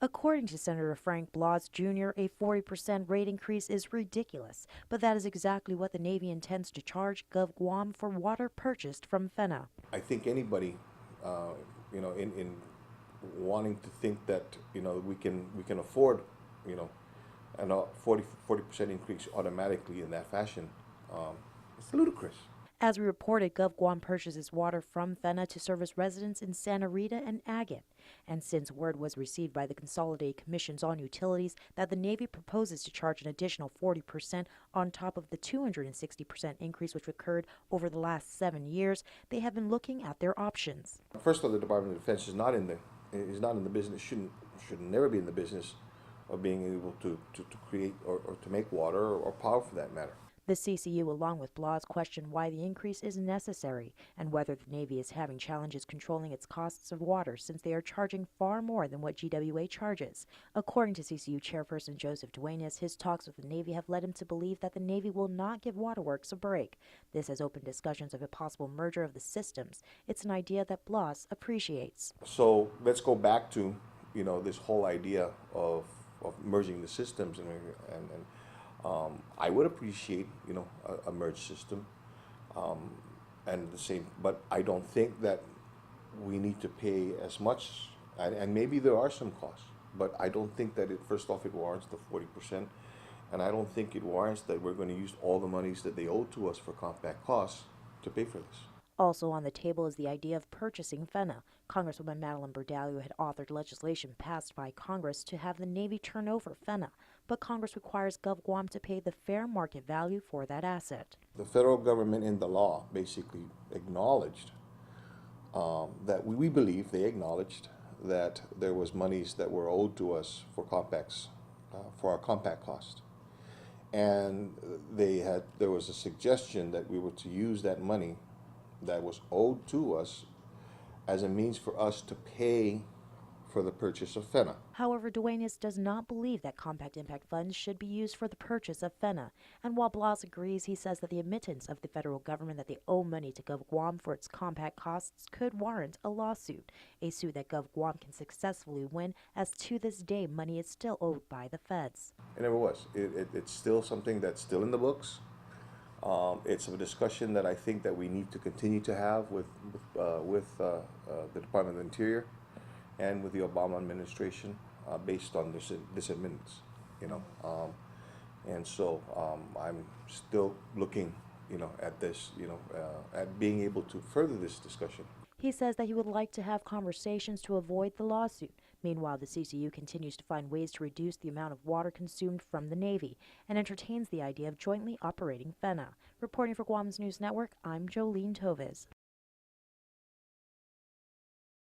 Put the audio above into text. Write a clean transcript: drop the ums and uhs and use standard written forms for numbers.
According to Senator Frank Blas Jr., a 40% rate increase is ridiculous, but that is exactly what the Navy intends to charge GovGuam for water purchased from FENA. I think anybody, uh, in wanting to think that we can afford, you know, a 40% increase automatically in that fashion, it's ludicrous. As we reported, GovGuam purchases water from FENA to service residents in Santa Rita and Agate. And since word was received by the Consolidated Commissions on Utilities that the Navy proposes to charge an additional 40% on top of the 260% increase which occurred over the last 7 years, they have been looking at their options. First of all, the Department of Defense is not in the business, should never be in the business of being able to create or to make water or power for that matter. The CCU, along with Blas, questioned why the increase is necessary and whether the Navy is having challenges controlling its costs of water since they are charging far more than what GWA charges. According to CCU Chairperson Joseph Duenas, his talks with the Navy have led him to believe that the Navy will not give waterworks a break. This has opened discussions of a possible merger of the systems. It's an idea that Blas appreciates. So let's go back to this whole idea of merging the systems and I would appreciate a merged system, and the same, but I don't think that we need to pay as much, and maybe there are some costs, but I don't think that first off it warrants the 40%, and I don't think it warrants that we're going to use all the monies that they owe to us for compact costs to pay for this. Also on the table is the idea of purchasing FENA. Congresswoman Madeline Bordallo had authored legislation passed by Congress to have the Navy turn over FENA, but Congress requires GovGuam to pay the fair market value for that asset. The federal government in the law basically acknowledged that we believe they acknowledged that there was monies that were owed to us for compacts, for our compact cost. And there was a suggestion that we were to use that money that was owed to us as a means for us to pay for the purchase of FENA. However, Duenas does not believe that compact impact funds should be used for the purchase of FENA. And while Blas agrees, he says that the admittance of the federal government that they owe money to GovGuam for its compact costs could warrant a lawsuit, a suit that GovGuam can successfully win, as to this day money is still owed by the feds. It never was. It's still something that's still in the books. It's a discussion that I think that we need to continue to have with the Department of the Interior and with the Obama administration, based on this amendments, and so I'm still looking, at this, at being able to further this discussion. He says that he would like to have conversations to avoid the lawsuit. Meanwhile, the CCU continues to find ways to reduce the amount of water consumed from the Navy and entertains the idea of jointly operating FENA. Reporting for Guam's News Network, I'm Jolene Toves.